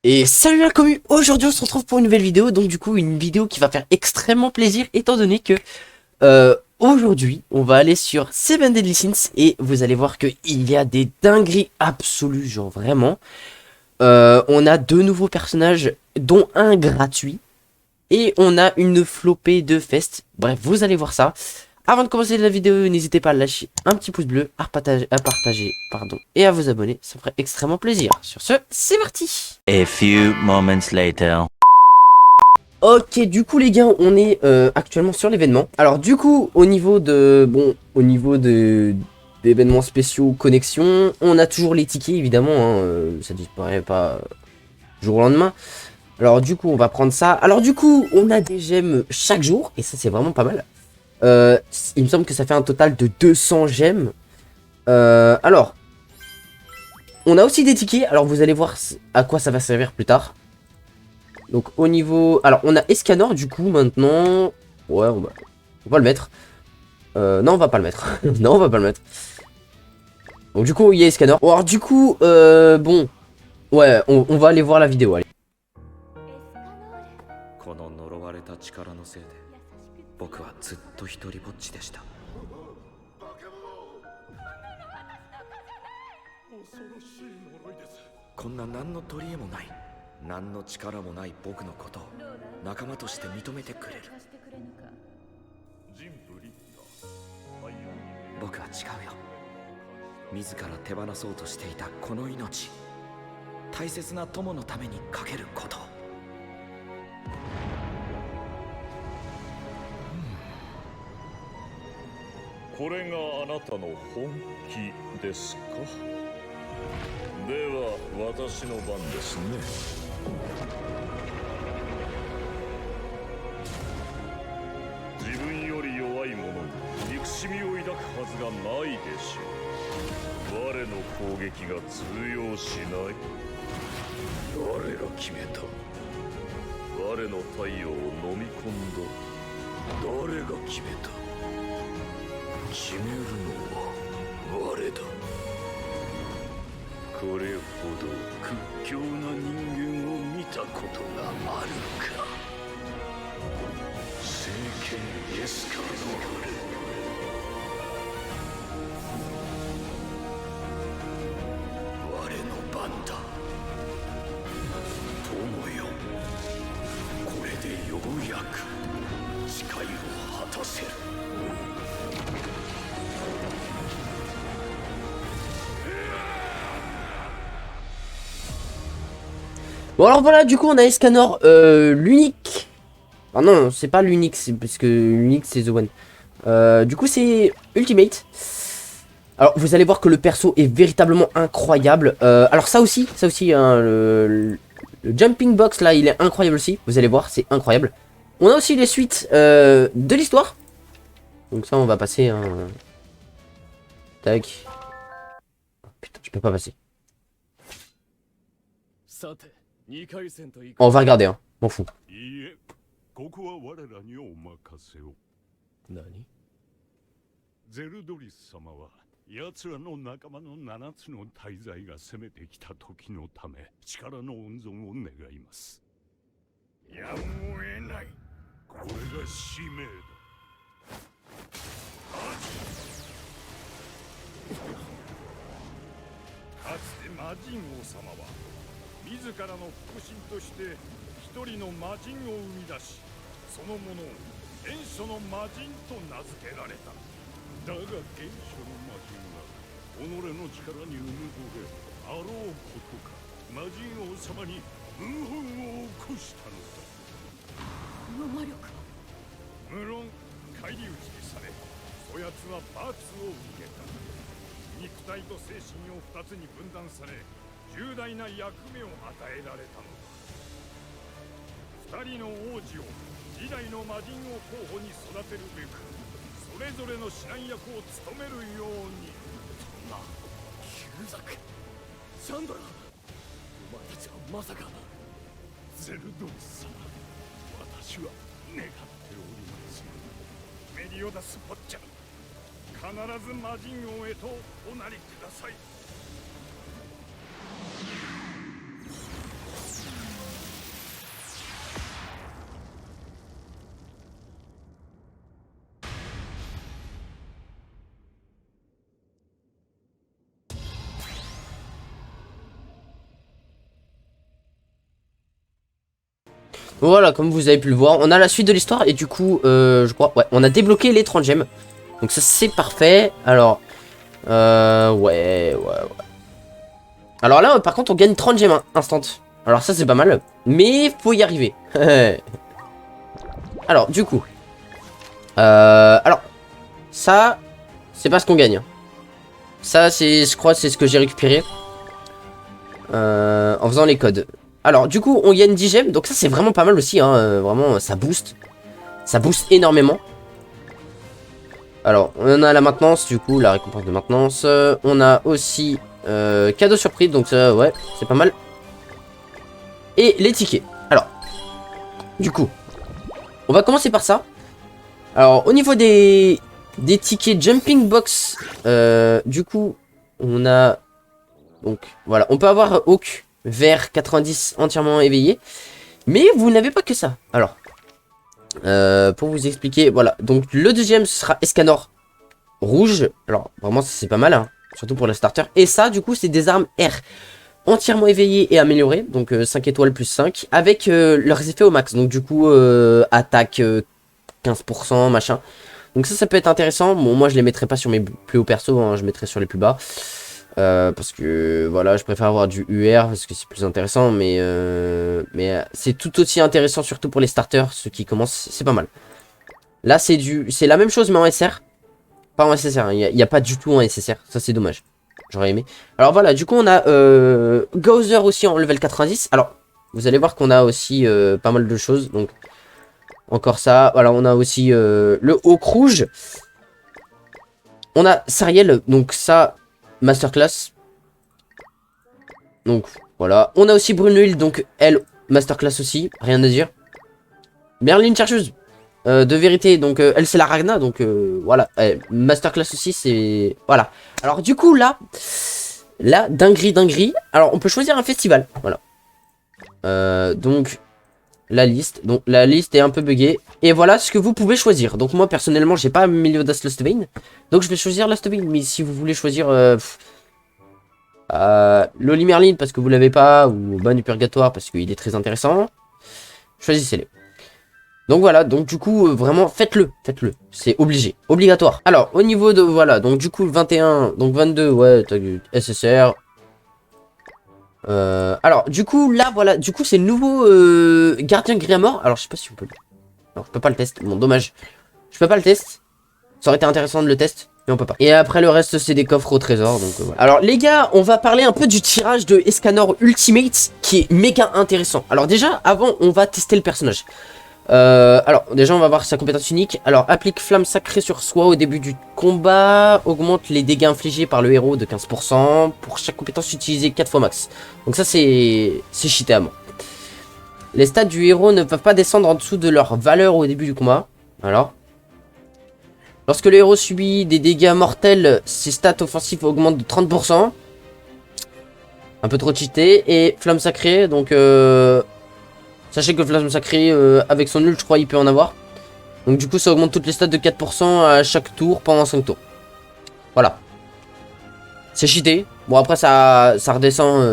Et salut la commu, aujourd'hui on se retrouve pour une nouvelle vidéo, donc du coup une vidéo qui va faire extrêmement plaisir étant donné que aujourd'hui on va aller sur Seven Deadly Sins et vous allez voir qu'il y a des dingueries absolues, genre vraiment. On a deux nouveaux personnages dont un gratuit et on a une flopée de fest, bref vous allez voir ça. Avant de commencer la vidéo, n'hésitez pas à lâcher un petit pouce bleu, à partager, pardon, et à vous abonner, ça ferait extrêmement plaisir. Sur ce, c'est parti. A few moments later. Ok, du coup les gars, on est actuellement sur l'événement. Alors du coup, au niveau d'événements spéciaux, connexion, on a toujours les tickets évidemment, hein, ça disparaît pas du jour au lendemain. Alors du coup, on va prendre ça. Alors du coup, on a des gemmes chaque jour, et ça c'est vraiment pas mal. Il me semble que ça fait un total de 200 gemmes. Alors, on a aussi des tickets, alors vous allez voir à quoi ça va servir plus tard. Donc au niveau... Alors on a Escanor du coup maintenant... Ouais, on va le mettre. Non, on va pas le mettre. Non, on va pas le mettre. Donc du coup, il y a Escanor. Alors du coup, bon... Ouais, on va aller voir la vidéo, allez. この呪われた力のせいで僕はずっと一人ぼっちでした。こんな何の取り柄もない、何の力もない僕のことを仲間として認めてくれる。僕は違うよ。自ら手放そうとしていたこの命、大切な友のためにかけることを。これがあなたの本気ですか？では私の番ですね。自分より弱い者に憎しみを抱くはずがないでしょう。我の攻撃が通用しない。誰が決めた？我の太陽を飲み込んだ。誰が決めた？決めるのは我だ。これほど屈強な人間を見たことがあるか。聖剣エスカノール。我の番だ。友よ、これでようやく誓いを果たせる。Bon alors voilà, du coup on a Escanor, l'unique. Ah non, c'est pas l'unique, parce que l'unique c'est The One. Du coup c'est Ultimate. Alors vous allez voir que le perso est véritablement incroyable. Alors ça aussi hein, le jumping box là il est incroyable aussi. Vous allez voir, c'est incroyable. On a aussi les suites de l'histoire. Donc ça on va passer hein. Tac. Oh, putain, je peux pas passer. On va regarder, hein. M'en fous. いいえ、ここは我らにお任せを。何？ゼルドリス様は奴らの仲間の7つの大罪が攻めてきた時のため力の温存を願います。やむを得ない。これが使命だ。かつて魔人王様は自らの腹心として一人の魔人を生み出し、そのものを原初の魔人と名付けられた。だが原初の魔人は己の力にうぬぼれあろうことか魔人王様に謀反を起こしたのだ。この魔力は無論返り討ちにされ、そやつは罰を受けた。肉体と精神を二つに分断され、重大な役目を与えられたのだ。二人の王子を時代の魔人を候補に育てるべく、それぞれの指南役を務めるように。そんな旧ザク、シャンドラ、お前たちはまさか。ゼルドリス様、私は願っております。メリオダス坊ちゃん、必ず魔人王へとおなりください。Voilà, comme vous avez pu le voir, on a la suite de l'histoire et du coup, je crois, ouais, on a débloqué les 30 gemmes. Donc ça c'est parfait. Alors, ouais. Alors là, par contre, on gagne 30 gemmes instant. Alors ça c'est pas mal, mais faut y arriver. Alors, du coup, alors, ça, c'est pas ce qu'on gagne. Ça, c'est, je crois, c'est ce que j'ai récupéré en faisant les codes. Alors, du coup, on gagne 10 gemmes. Donc ça, c'est vraiment pas mal aussi. Hein, vraiment, ça booste. Ça booste énormément. Alors, on a la maintenance, du coup, la récompense de maintenance. On a aussi cadeau surprise. Donc ça, ouais, c'est pas mal. Et les tickets. Alors, du coup, on va commencer par ça. Alors, au niveau des tickets jumping box, du coup, on a... Donc, voilà, on peut avoir Hawk vert 90 entièrement éveillé. Mais vous n'avez pas que ça. Alors, pour vous expliquer, voilà. Donc, le deuxième, ce sera Escanor rouge. Alors, vraiment, c'est pas mal, hein, surtout pour la starter. Et ça, du coup, c'est des armes R entièrement éveillées et améliorées. Donc, 5 étoiles plus 5. Avec leurs effets au max. Donc, du coup, attaque 15%, machin. Donc ça peut être intéressant. Bon, moi, je les mettrai pas sur mes plus hauts persos. Hein, je mettrai sur les plus bas. Parce que voilà, je préfère avoir du UR parce que c'est plus intéressant, mais c'est tout aussi intéressant surtout pour les starters, ceux qui commencent, c'est pas mal. Là c'est la même chose mais en SR, pas en SSR, il n'y a pas du tout en SSR, ça c'est dommage, j'aurais aimé. Alors voilà, du coup on a Gowser aussi en level 90, alors vous allez voir qu'on a aussi pas mal de choses, donc encore ça, voilà on a aussi le Hawk rouge, on a Sariel, donc ça... Masterclass. Donc voilà. On a aussi Brunhilde, donc elle, Masterclass aussi. Rien à dire. Merlin chercheuse de vérité. Donc elle c'est la Ragna. Donc voilà. Masterclass aussi c'est... Voilà. Alors du coup là. Là, dinguerie. Alors on peut choisir un festival. Voilà. Donc la liste. Donc la liste est un peu buggée. Et voilà ce que vous pouvez choisir. Donc moi personnellement j'ai pas Meliodas Lost Vein. Donc je vais choisir Lost Vein. Mais si vous voulez choisir Loli Merlin parce que vous l'avez pas. Ou Ban du Purgatoire parce qu'il est très intéressant. Choisissez-les. Donc voilà, donc du coup vraiment faites-le. C'est obligé, obligatoire. Alors au niveau de voilà, donc du coup 21, donc 22, ouais, t'as du SSR. Alors du coup là voilà, du coup c'est le nouveau gardien Gris-à-Mort. Alors je sais pas si on peut. Non, je peux pas le tester. Bon, dommage. Je peux pas le test. Ça aurait été intéressant de le tester, mais on peut pas. Et après le reste c'est des coffres au trésor. Donc voilà. Alors les gars, on va parler un peu du tirage de Escanor Ultimate qui est méga intéressant. Alors déjà, avant on va tester le personnage. Alors déjà on va voir sa compétence unique. Alors applique flamme sacrée sur soi au début du combat, augmente les dégâts infligés par le héros de 15% pour chaque compétence utilisée 4 fois max. Donc ça c'est cheaté à mort. Les stats du héros ne peuvent pas descendre en dessous de leur valeur au début du combat. Alors lorsque le héros subit des dégâts mortels, ses stats offensifs augmentent de 30%. Un peu trop cheaté. Et flamme sacrée, donc sachez que Flamme Sacrée, avec son nul, je crois, il peut en avoir. Donc du coup, ça augmente toutes les stats de 4% à chaque tour pendant 5 tours. Voilà. C'est cheaté. Bon, après, ça redescend...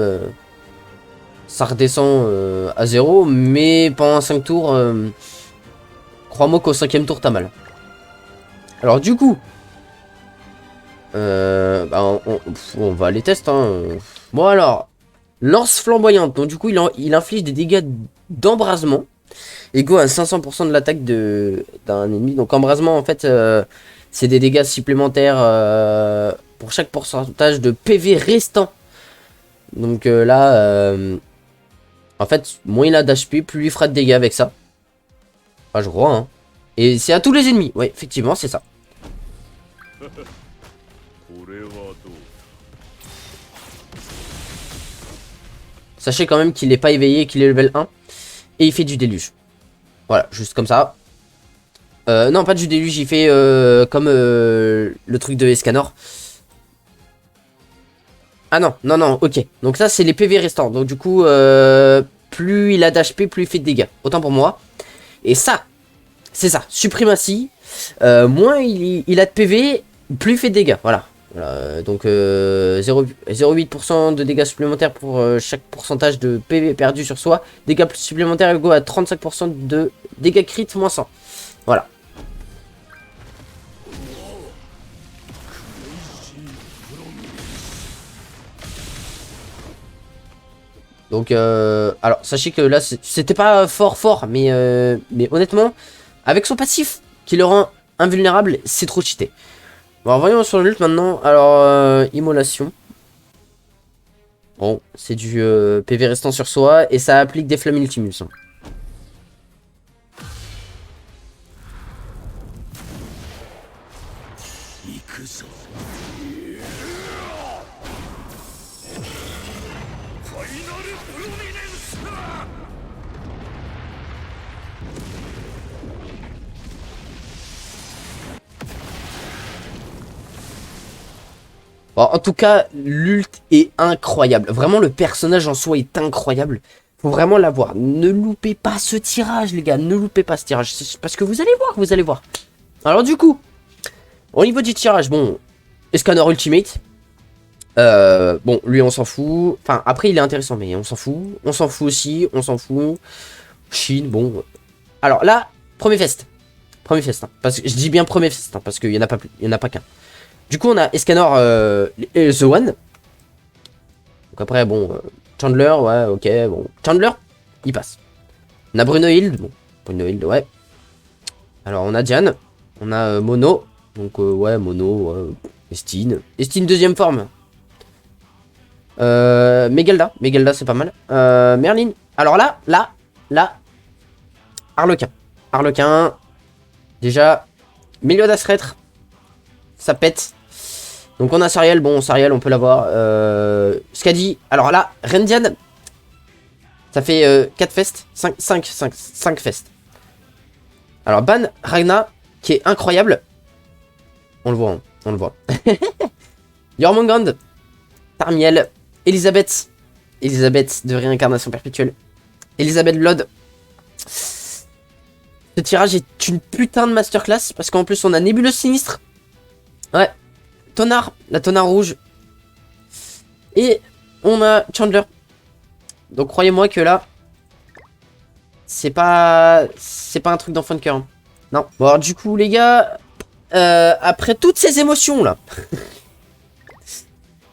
à 0. Mais pendant 5 tours, crois-moi qu'au 5ème tour, t'as mal. Alors du coup... bah, on va les tester. Hein. Bon alors... Lance flamboyante, donc du coup il inflige des dégâts d'embrasement égaux à 500% de l'attaque d'un ennemi. Donc embrasement en fait c'est des dégâts supplémentaires pour chaque pourcentage de PV restant. Donc là en fait moins il a d'HP plus il fera de dégâts avec ça. Ah je crois hein. Et c'est à tous les ennemis, ouais effectivement c'est ça. Sachez quand même qu'il n'est pas éveillé, qu'il est level 1. Et il fait du déluge. Voilà, juste comme ça. Non, pas du déluge, il fait comme le truc de Escanor. Ah non, ok. Donc ça, c'est les PV restants. Donc du coup, plus il a d'HP, plus il fait de dégâts. Autant pour moi. Et ça, c'est ça. Suprématie. Moins il a de PV, plus il fait de dégâts. Voilà. Voilà, donc 0,8% de dégâts supplémentaires pour chaque pourcentage de PV perdu sur soi. Dégâts supplémentaires égaux à 35% de dégâts crit moins 100. Voilà. Donc, alors, sachez que là, c'était pas fort, mais honnêtement, avec son passif qui le rend invulnérable, c'est trop cheaté. Bon, voyons sur l'ult maintenant. Alors, immolation. Bon, c'est du PV restant sur soi et ça applique des flammes ultimus. Hein. Bon, en tout cas, l'ult est incroyable. Vraiment, le personnage en soi est incroyable. Faut vraiment l'avoir. Ne loupez pas ce tirage, les gars. Ne loupez pas ce tirage. Parce que vous allez voir, vous allez voir. Alors du coup, au niveau du tirage, bon, Escanor Ultimate. Bon, lui, on s'en fout. Enfin, après, il est intéressant, mais on s'en fout. On s'en fout aussi, on s'en fout. Chine, bon. Alors là, premier fest. Premier fest. Hein. Parce que, je dis bien premier fest, hein, parce qu'il n'y en a pas plus. Il n'y en a pas qu'un. Du coup, on a Escanor et The One. Donc après, bon, Chandler, ouais, ok, bon. Chandler, il passe. On a Bruno Hild, bon, Bruno Hild, ouais. Alors, on a Diane, on a Mono, donc ouais, Mono, Estine. Estine deuxième forme. Megalda, c'est pas mal. Merlin, alors là, Harlequin, déjà, Meliodas Reître, ça pète. Donc on a Sariel, bon Sariel on peut l'avoir. Skadi, alors là, Rendian, ça fait 4 fests, 5 fests. Alors Ban Ragna, qui est incroyable. On le voit, hein, on le voit. Jormungand, Tarmiel, Elisabeth de réincarnation perpétuelle. Elisabeth Blood. Ce tirage est une putain de masterclass, parce qu'en plus on a Nébuleuse Sinistre. Ouais. Tonard, la Tonard rouge. Et on a Chandler. Donc croyez-moi que là, c'est pas un truc d'enfant de cœur. Hein. Non. Bon alors du coup les gars, après toutes ces émotions là,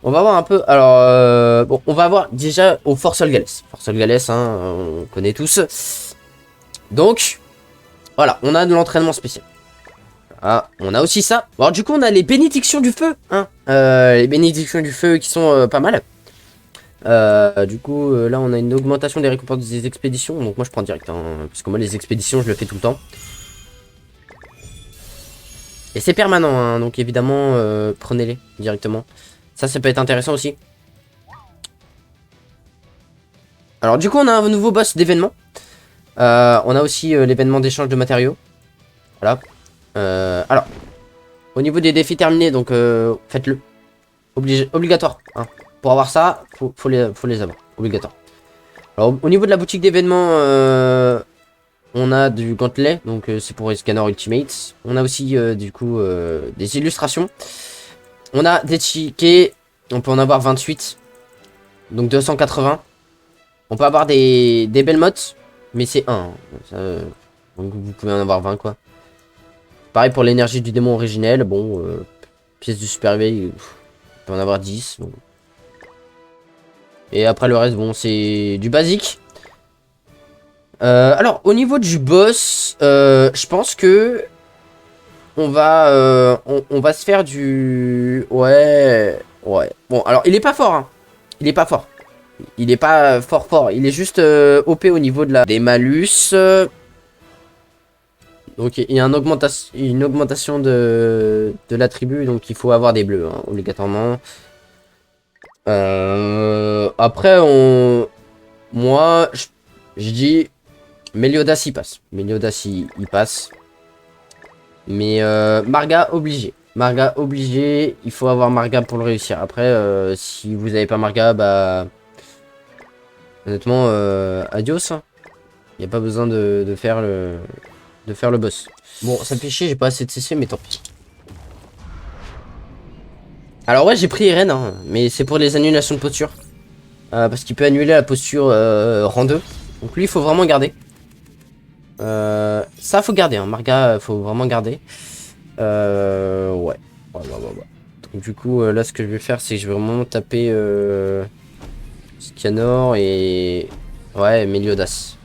on va voir un peu. Alors bon, on va voir déjà au Force Gales. Force Gales, hein, on connaît tous. Donc voilà, on a de l'entraînement spécial. Ah, on a aussi ça. Bon, alors, du coup, on a les bénédictions du feu. Hein. Les bénédictions du feu qui sont pas mal. Du coup, là, on a une augmentation des récompenses des expéditions. Donc, moi, je prends direct. Hein, parce que moi, les expéditions, je le fais tout le temps. Et c'est permanent. Hein, donc, évidemment, prenez-les directement. Ça peut être intéressant aussi. Alors, du coup, on a un nouveau boss d'événement. On a aussi l'événement d'échange de matériaux. Voilà. Alors, au niveau des défis terminés, donc faites-le. Obligatoire. Hein. Pour avoir ça, faut les avoir. Obligatoire. Alors, au niveau de la boutique d'événements, on a du gantelet. Donc, c'est pour les scanners Ultimate. On a aussi, du coup, des illustrations. On a des tickets. On peut en avoir 28. Donc, 280. On peut avoir des belles mottes. Mais c'est 1. Hein. Ça, donc, vous pouvez en avoir 20, quoi. Pareil pour l'énergie du démon originel. Bon, pièce du super éveil, on peut en avoir 10. Bon. Et après le reste, bon, c'est du basique. Alors, au niveau du boss, je pense que on va se faire du... Ouais. Bon, alors, il est pas fort, hein. Il est pas fort. Il est pas fort. Il est juste OP au niveau de des malus. Donc il y a une augmentation de l'attribut, donc il faut avoir des bleus, hein, obligatoirement. Après, moi, je dis Meliodas il passe. Meliodas il passe. Mais Marga obligé. Il faut avoir Marga pour le réussir. Après, si vous n'avez pas Marga, bah... Honnêtement, adios. Il n'y a pas besoin de faire le boss. Bon, ça me fait chier, j'ai pas assez de CC, mais tant pis. Alors ouais, j'ai pris Eren, hein, mais c'est pour les annulations de posture. Parce qu'il peut annuler la posture rang 2. Donc lui, il faut vraiment garder. Ça, faut garder, hein. Marga, faut vraiment garder. Ouais. Ouais. Donc du coup, là, ce que je vais faire, c'est que je vais vraiment taper Scanor et... Ouais, Meliodas.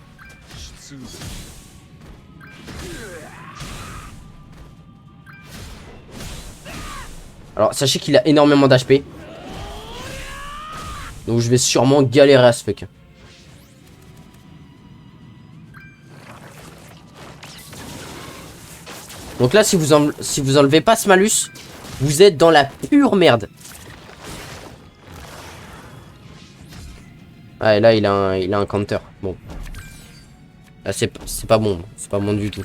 Alors, sachez qu'il a énormément d'HP. Donc je vais sûrement galérer à ce fuck. Donc là, si vous enlevez pas ce malus, vous êtes dans la pure merde. Ah, et là, il a un counter. Bon. Là, c'est pas bon. C'est pas bon du tout.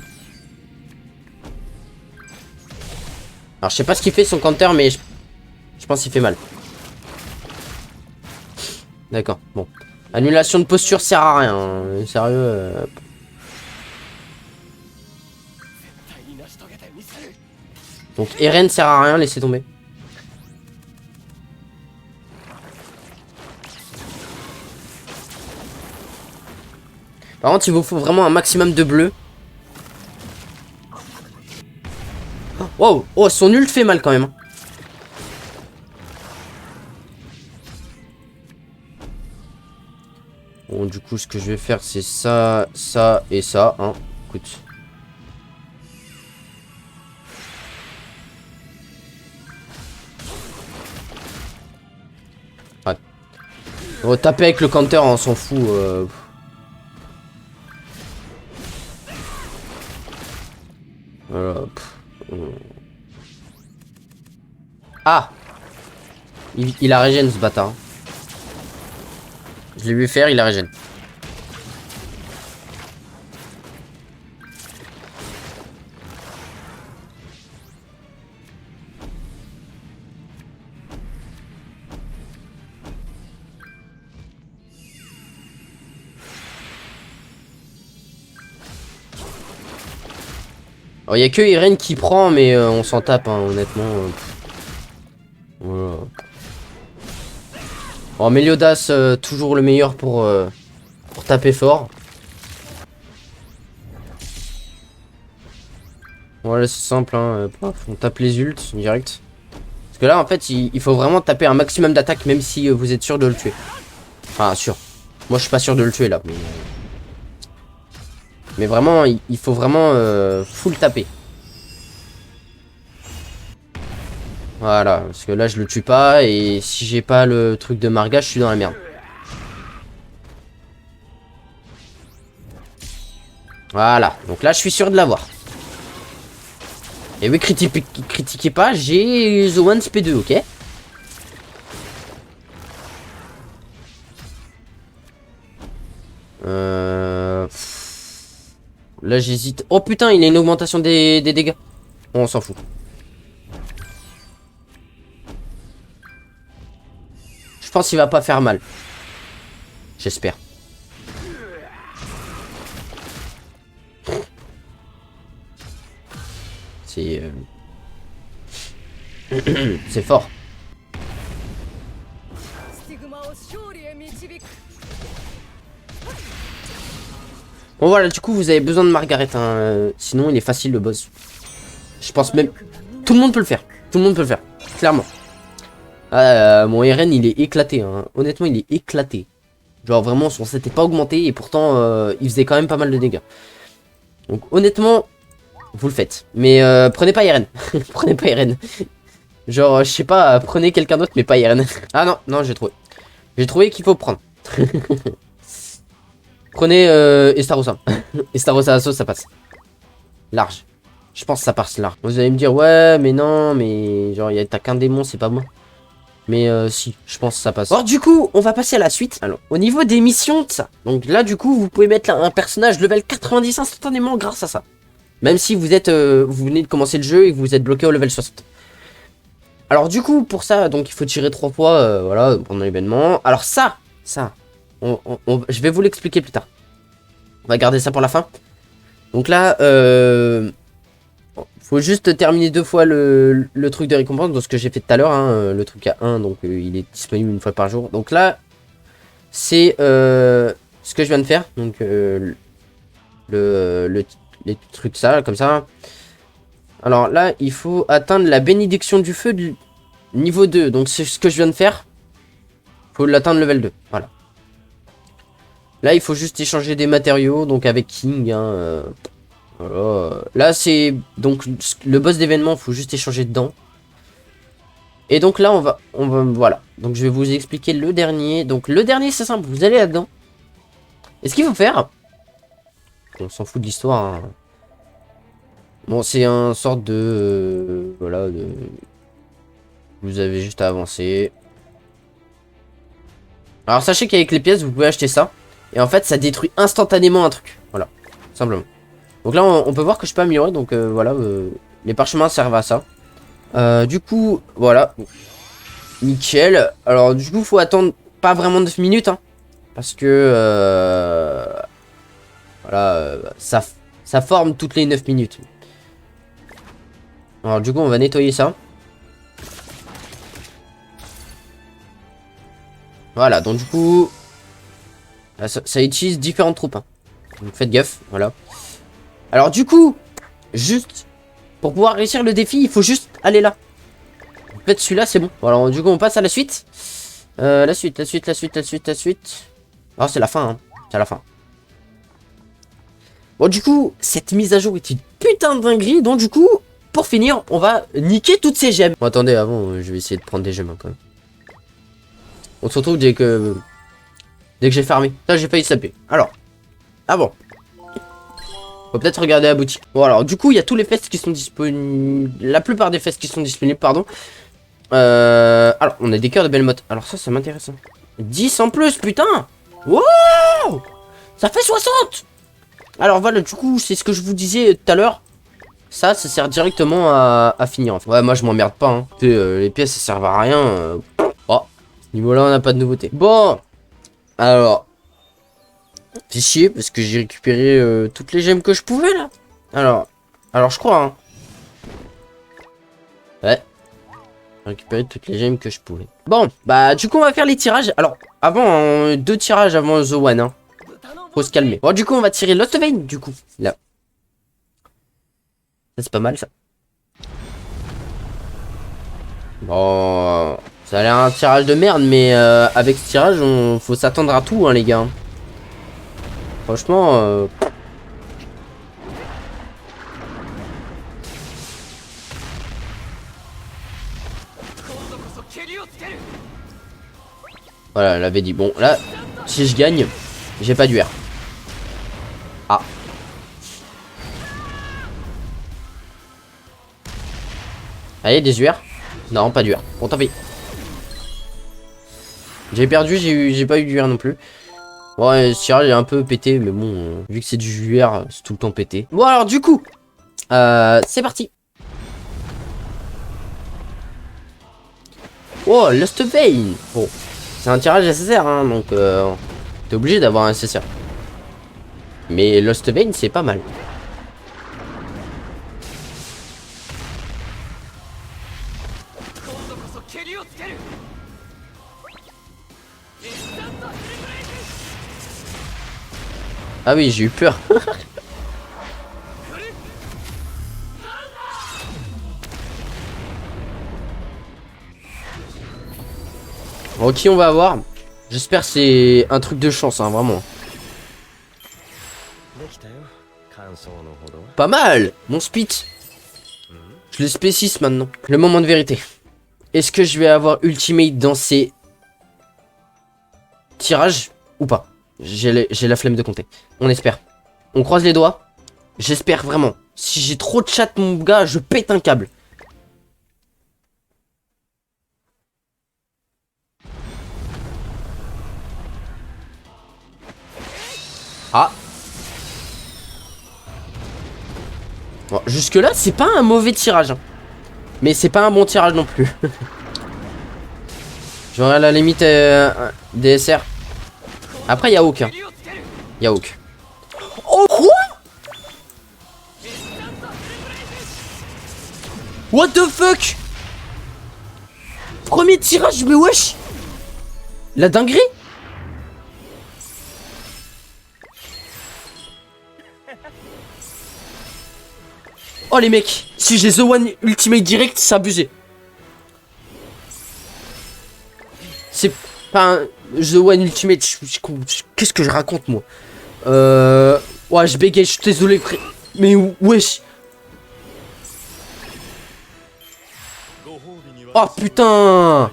Alors, je sais pas ce qu'il fait son counter, mais je pense qu'il fait mal. D'accord, bon. Annulation de posture sert à rien. Hein. Sérieux. Donc, Eren sert à rien, laissez tomber. Par contre, il vous faut vraiment un maximum de bleu. Wow, oh, son ult fait mal quand même. Bon, du coup, ce que je vais faire, c'est ça, ça et ça. Hein. Écoute. Ouais. On va taper avec le counter, on s'en fout. Voilà. Ah, il a régène ce bâtard. Je l'ai vu faire, il a régène. Alors, il n'y a que Eren qui prend, mais on s'en tape, hein, honnêtement. Voilà. Bon, Meliodas, toujours le meilleur pour taper fort. Voilà, c'est simple, hein. On tape les ults direct. Parce que là, en fait, il faut vraiment taper un maximum d'attaque, même si vous êtes sûr de le tuer. Enfin, sûr. Moi, je suis pas sûr de le tuer, là. Mais vraiment, il faut vraiment full taper. Voilà, parce que là, je le tue pas, et si j'ai pas le truc de Marga, je suis dans la merde. Voilà, donc là, je suis sûr de l'avoir. Et oui, critiquez pas, j'ai The One SP2, ok? Là, j'hésite. Oh putain, il a une augmentation des dégâts. Bon, on s'en fout. Je pense qu'il va pas faire mal. J'espère. C'est... C'est fort. Bon voilà, du coup vous avez besoin de Margaret, hein. Sinon il est facile le boss. Je pense même... Tout le monde peut le faire. Tout le monde peut le faire. Clairement. Mon Eren il est éclaté, hein. Honnêtement il est éclaté. Genre vraiment son set n'est pas augmenté et pourtant il faisait quand même pas mal de dégâts. Donc honnêtement, vous le faites. Mais prenez pas Eren. Prenez pas Eren. Genre je sais pas, prenez quelqu'un d'autre mais pas Eren. Ah non, non j'ai trouvé. J'ai trouvé qu'il faut prendre. Prenez Estarossa. Estarossa Asso, ça passe. Large. Je pense que ça passe large. Vous allez me dire, ouais, mais non, mais genre, t'as qu'un démon, c'est pas moi. Mais si, je pense que ça passe. Alors, du coup, on va passer à la suite. Alors, au niveau des missions, ça. Donc là, du coup, vous pouvez mettre là, un personnage level 90 instantanément grâce à ça. Même si vous êtes, vous venez de commencer le jeu et que vous êtes bloqué au level 60. Alors, du coup, pour ça, donc il faut tirer 3 fois, voilà, pendant l'événement. Alors, ça. Je vais vous l'expliquer plus tard. On va garder ça pour la fin. Donc là, Bon, faut juste terminer 2 fois le truc de récompense, dans ce que j'ai fait tout à l'heure, hein, le truc à 1, donc il est disponible une fois par jour. Donc là, c'est ce que je viens de faire, donc les trucs ça, comme ça. Alors là, il faut atteindre la bénédiction du feu du niveau 2, donc c'est ce que je viens de faire. Faut l'atteindre level 2, voilà. Là, il faut juste échanger des matériaux, donc avec King, hein, voilà. Là, c'est donc le boss d'événement, faut juste échanger dedans. Et donc là, on va, voilà. Donc je vais vous expliquer le dernier. Donc le dernier, c'est simple, vous allez là-dedans. Et ce qu'il faut faire, on s'en fout de l'histoire, hein. Bon, c'est un sorte de... voilà, vous avez juste à avancer. Alors sachez qu'avec les pièces, vous pouvez acheter ça. Et en fait, ça détruit instantanément un truc. Voilà, simplement. Donc là, on peut voir que je peux améliorer. Donc voilà, les parchemins servent à ça. Du coup, voilà. Nickel. Alors du coup, faut attendre pas vraiment 9 minutes. Hein, parce que... voilà, ça forme toutes les 9 minutes. Alors du coup, on va nettoyer ça. Voilà, donc du coup, ça utilise différentes troupes. Hein. Donc faites gaffe, voilà. Alors du coup, juste pour pouvoir réussir le défi, il faut juste aller là. En fait, celui-là, c'est bon. Voilà, du coup, on passe à la suite. La suite. Ah, c'est la fin, hein. C'est la fin. Bon, du coup, cette mise à jour est une putain de dinguerie. Donc du coup, pour finir, on va niquer toutes ces gemmes. Bon, attendez, avant, je vais essayer de prendre des gemmes, hein, quand même. On se retrouve dès que j'ai farmé. Là, j'ai failli saper. Alors, avant. Faut peut-être regarder la boutique. Bon, alors, du coup, il y a tous les fesses qui sont disponibles. La plupart des fesses qui sont disponibles, pardon. Alors, on a des cœurs de belle motte. Alors, ça m'intéresse. 10 en plus, putain. Wow. Ça fait 60. Alors, voilà, du coup, c'est ce que je vous disais tout à l'heure. Ça sert directement à finir. En fait. Ouais, moi, je m'emmerde pas. Hein. Les pièces, ça servent à rien. Oh. Niveau là, on n'a pas de nouveauté. Bon, alors, c'est chier parce que j'ai récupéré toutes les gemmes que je pouvais là. Alors je crois. Hein. Ouais, récupérer toutes les gemmes que je pouvais. Bon, bah du coup on va faire les tirages. Alors, avant, hein, 2 tirages avant The One. Hein. Faut se calmer. Bon, du coup on va tirer Lost Vein du coup. Là. Ça c'est pas mal ça. Bon. Ça a l'air un tirage de merde, mais avec ce tirage, faut s'attendre à tout, hein, les gars. Franchement... Voilà, elle avait dit. Bon, là, si je gagne, j'ai pas du R. Ah. Allez, des UR. Non, pas du R. Bon, tant pis. J'ai perdu, j'ai pas eu du UR non plus. Bon, ce tirage est un peu pété, mais bon, vu que c'est du UR, c'est tout le temps pété. Bon, alors du coup, c'est parti. Oh, Lost Vein. Bon, c'est un tirage SSR, hein, donc t'es obligé d'avoir un SSR. Mais Lost Vein, c'est pas mal. Ah oui, j'ai eu peur. Bon, qui on va avoir? J'espère c'est un truc de chance, hein, vraiment. Pas mal. Mon speed. Je le spécise maintenant. Le moment de vérité. Est-ce que je vais avoir Ultimate dans ces tirages ou pas? J'ai la flemme de compter. On espère. On croise les doigts. J'espère vraiment. Si j'ai trop de chat, mon gars, je pète un câble. Ah. Bon, jusque là, c'est pas un mauvais tirage. Hein. Mais c'est pas un bon tirage non plus. J'aurais à la limite DSR. Après, il y a Hawk. Hein. Il y a Hawk. Oh, quoi? What the fuck? Premier tirage, mais wesh. La dinguerie. Oh les mecs, si j'ai The One Ultimate direct, c'est abusé. C'est pas un The One Ultimate, qu'est-ce que je raconte moi? Ouais, je bégaye, je suis désolé frère. Mais wesh. Oh putain.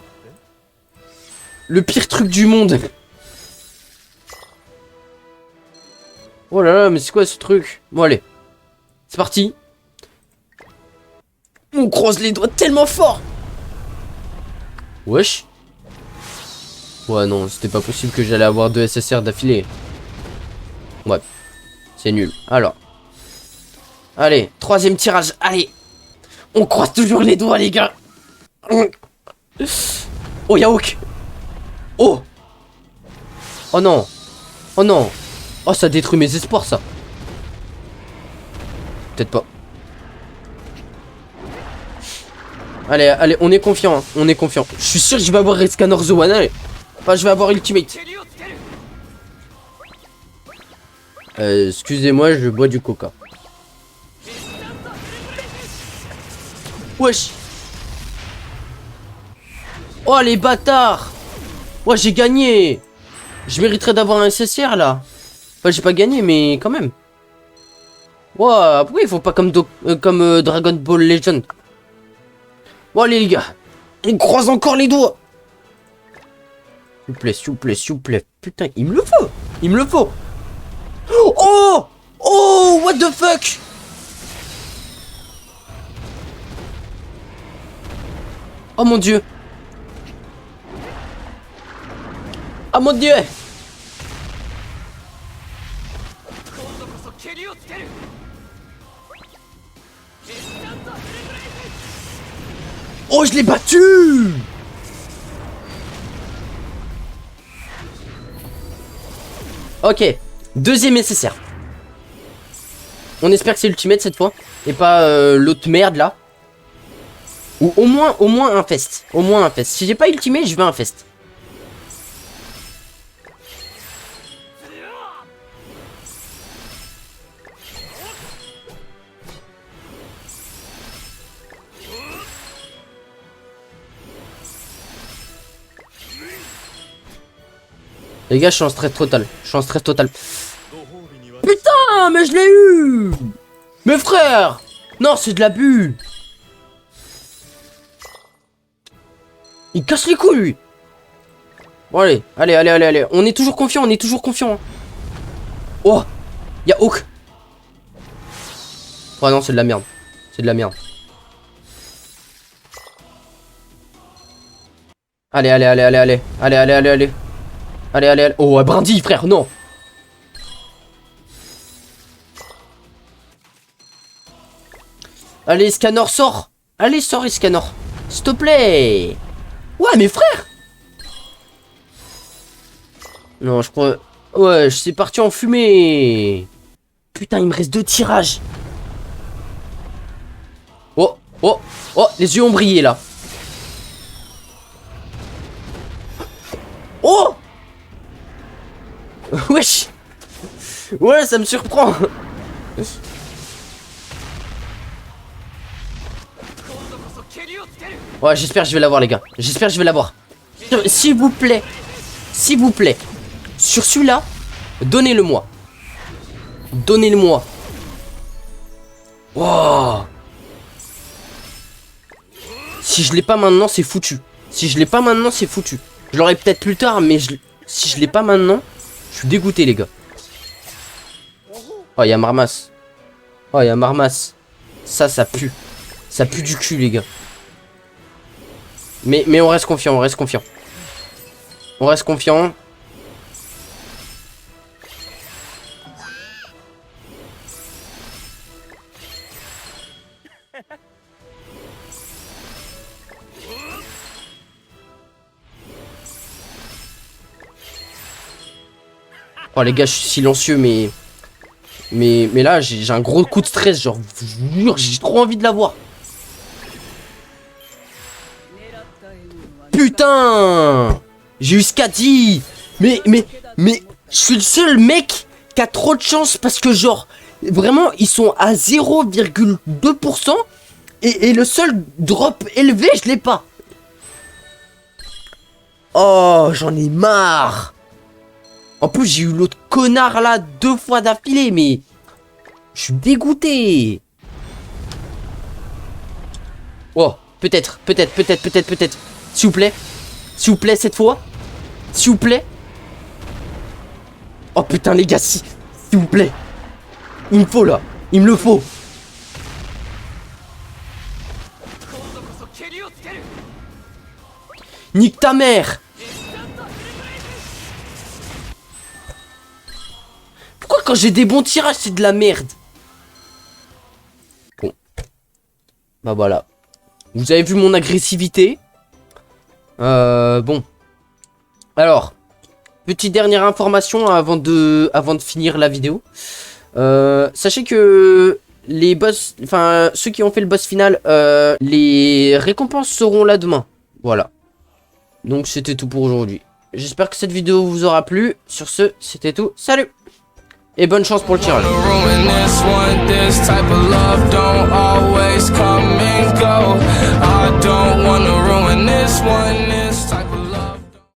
Le pire truc du monde. Oh là là, mais c'est quoi ce truc? Bon allez, c'est parti. On croise les doigts tellement fort. Wesh. Ouais non, c'était pas possible que j'allais avoir 2 SSR d'affilée. Ouais, c'est nul. Alors. Allez, 3ème tirage, allez. On croise toujours les doigts les gars. Oh Yaouk. Oh. Oh non. Oh non. Oh ça détruit mes espoirs ça. Peut-être pas. Allez, allez, on est confiant, hein. On est confiant. Je suis sûr que je vais avoir Red Scanner The One, allez. Enfin, je vais avoir Ultimate. Excusez-moi, je bois du coca. Wesh. Oh, les bâtards. Ouais, j'ai gagné. Je mériterais d'avoir un SSR, là. Enfin, j'ai pas gagné, mais quand même. Ouais, pourquoi il faut pas comme, Dragon Ball Legend? Bon allez les gars, on croise encore les doigts. S'il vous plaît, s'il vous plaît, s'il vous plaît. Putain, il me le faut. Il me le faut. Oh. Oh, what the fuck. Oh mon dieu. Oh mon dieu. Oh, je l'ai battu. Ok, 2ème nécessaire. On espère que c'est Ultimate cette fois. Et pas l'autre merde là. Ou au moins un fest. Au moins un fest. Si j'ai pas Ultimate, je veux un fest. Les gars, je suis en stress total. Je suis en stress total. Putain, mais je l'ai eu. Mais frère. Non, c'est de l'abus. Il casse les couilles, lui. Bon, allez, allez, allez, allez, allez. On est toujours confiant, on est toujours confiant. Oh, y'a Hawk. Oh non, c'est de la merde. C'est de la merde. Allez, allez, allez, allez, allez. Allez, allez, allez, allez. Allez, allez, allez. Oh, Brandy, frère, non. Allez, Scanner, sors. Allez, sors, Scanner. S'il te plaît. Ouais, mais frère. Non, je crois... Ouais, c'est parti en fumée. Putain, il me reste 2 tirages. Oh, oh, oh, les yeux ont brillé, là. Oh. Wesh. Ouais, ça me surprend. Ouais, j'espère que je vais l'avoir, les gars. J'espère que je vais l'avoir. S'il vous plaît. S'il vous plaît. Sur celui-là, donnez-le-moi. Donnez-le-moi. Wow. Si je l'ai pas maintenant, c'est foutu. Si je l'ai pas maintenant, c'est foutu. Je l'aurai peut-être plus tard, mais si je l'ai pas maintenant, je suis dégoûté, les gars. Oh, il y a Marmas. Oh, il y a Marmas. Ça pue. Ça pue du cul, les gars. Mais on reste confiant, on reste confiant. On reste confiant. Oh les gars, je suis silencieux, mais là, j'ai un gros coup de stress, genre, j'ai trop envie de l'avoir. putain! J'ai eu Scati! Mais, je suis le seul mec qui a trop de chance parce que genre, vraiment, ils sont à 0,2% et le seul drop élevé, je l'ai pas. Oh, j'en ai marre! En plus, j'ai eu l'autre connard là 2 fois d'affilée, mais... Je suis dégoûté! Oh, peut-être. S'il vous plaît, cette fois. S'il vous plaît. Oh putain, les gars, s'il vous plaît. Il me faut là. Il me le faut. Nique ta mère. Pourquoi quand j'ai des bons tirages, c'est de la merde? Bon. Bah voilà. Vous avez vu mon agressivité. Bon. Alors, petite dernière information avant de finir la vidéo. Sachez que les boss, enfin ceux qui ont fait le boss final, les récompenses seront là demain. Voilà. Donc c'était tout pour aujourd'hui. J'espère que cette vidéo vous aura plu. Sur ce, c'était tout. Salut! Et bonne chance pour le tirage.